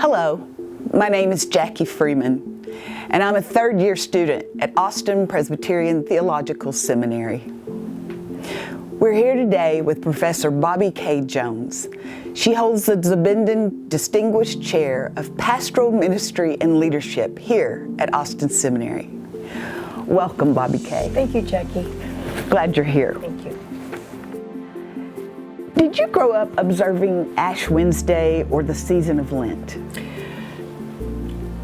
Hello, my name is Jackie Freeman, and I'm a third-year student at Austin Presbyterian Theological Seminary. We're here today with Professor Bobbi Kaye Jones. She holds the Zebedee Distinguished Chair of Pastoral Ministry and Leadership here at Austin Seminary. Welcome, Bobbi Kaye. Thank you, Jackie. Glad you're here. Thank you. Did you grow up observing Ash Wednesday or the season of Lent?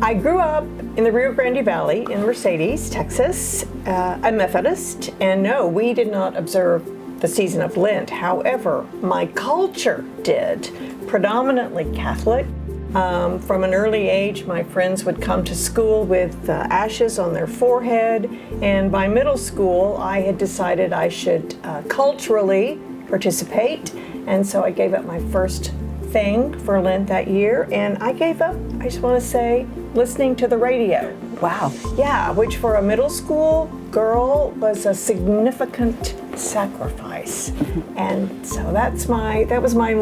I grew up in the Rio Grande Valley in Mercedes, Texas, a Methodist, and no, we did not observe the season of Lent. However, my culture did, predominantly Catholic. From an early age, my friends would come to school with ashes on their forehead, and by middle school, I had decided I should culturally participate, and so I gave up my first thing for Lent that year, and I gave up, I just want to say, listening to the radio. Wow. Yeah, which for a middle school girl was a significant sacrifice. And so that was my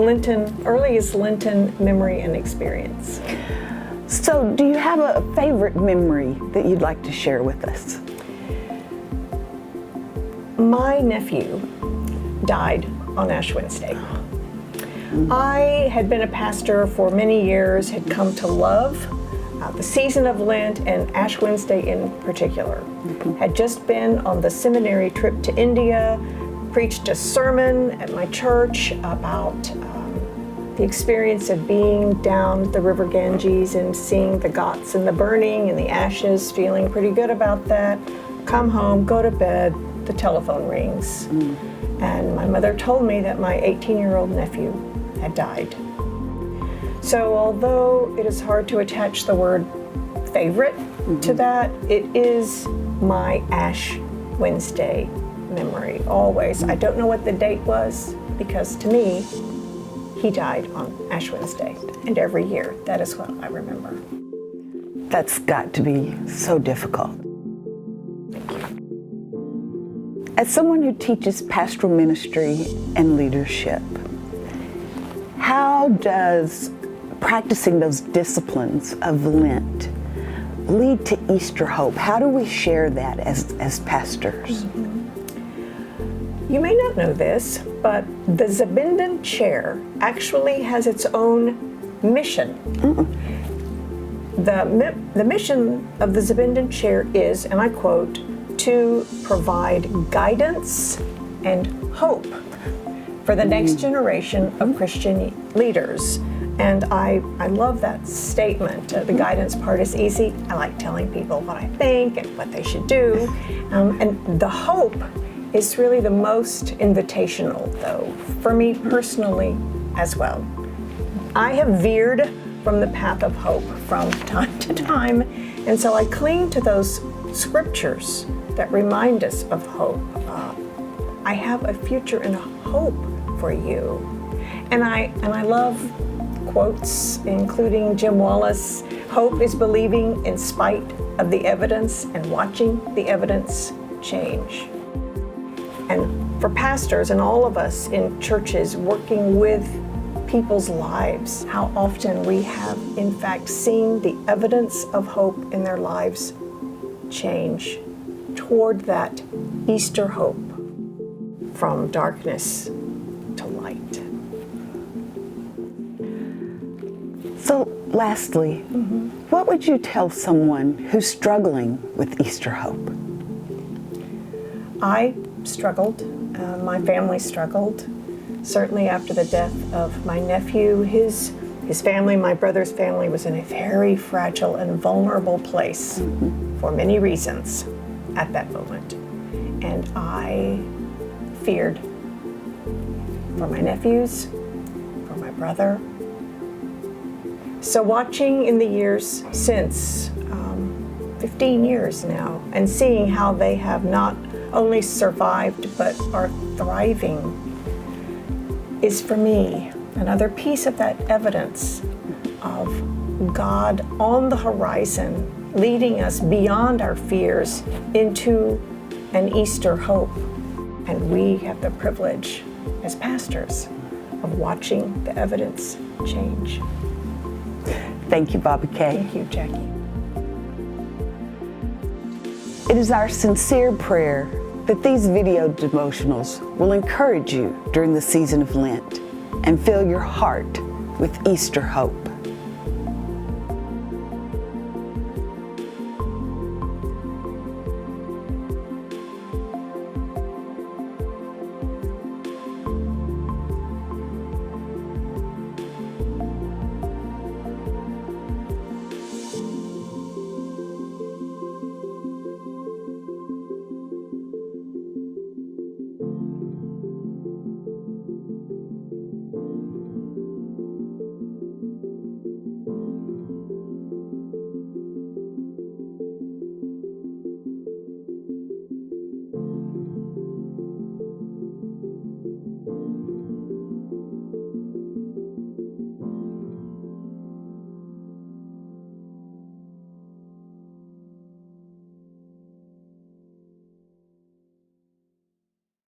earliest Lenten memory and experience. So do you have a favorite memory that you'd like to share with us? My nephew died on Ash Wednesday. I had been a pastor for many years, had come to love the season of Lent and Ash Wednesday in particular. Had just been on the seminary trip to India, preached a sermon at my church about the experience of being down the River Ganges and seeing the ghats and the burning and the ashes, feeling pretty good about that. Come home, go to bed, the telephone rings. And my mother told me that my 18-year-old nephew had died. So although it is hard to attach the word favorite to that, it is my Ash Wednesday memory, always. I don't know what the date was, because to me, he died on Ash Wednesday. And every year, that is what I remember. That's got to be so difficult. As someone who teaches pastoral ministry and leadership, how does practicing those disciplines of Lent lead to Easter hope? How do we share that as pastors? You may not know this, but the Zebedee Chair actually has its own mission. The mission of the Zebedee Chair is, and I quote, to provide guidance and hope for the next generation of Christian leaders. And I love that statement. The guidance part is easy. I like telling people what I think and what they should do. And the hope is really the most invitational, though, for me personally as well. I have veered from the path of hope from time to time, and so I cling to those scriptures that remind us of hope. I have a future and a hope for you. And I love quotes, including Jim Wallace, hope is believing in spite of the evidence and watching the evidence change. And for pastors and all of us in churches working with people's lives, how often we have in fact seen the evidence of hope in their lives change toward that Easter hope from darkness to light. So lastly, what would you tell someone who's struggling with Easter hope? I struggled, my family struggled, certainly after the death of my nephew. His family, my brother's family, was in a very fragile and vulnerable place for many reasons at that moment. And I feared for my nephews, for my brother. So watching in the years since, 15 years now, and seeing how they have not only survived but are thriving is for me another piece of that evidence of God on the horizon, leading us beyond our fears into an Easter hope. And we have the privilege as pastors of watching the evidence change. Thank you, Bobbi Kaye. Thank you, Jackie. It is our sincere prayer that these video devotionals will encourage you during the season of Lent and fill your heart with Easter hope.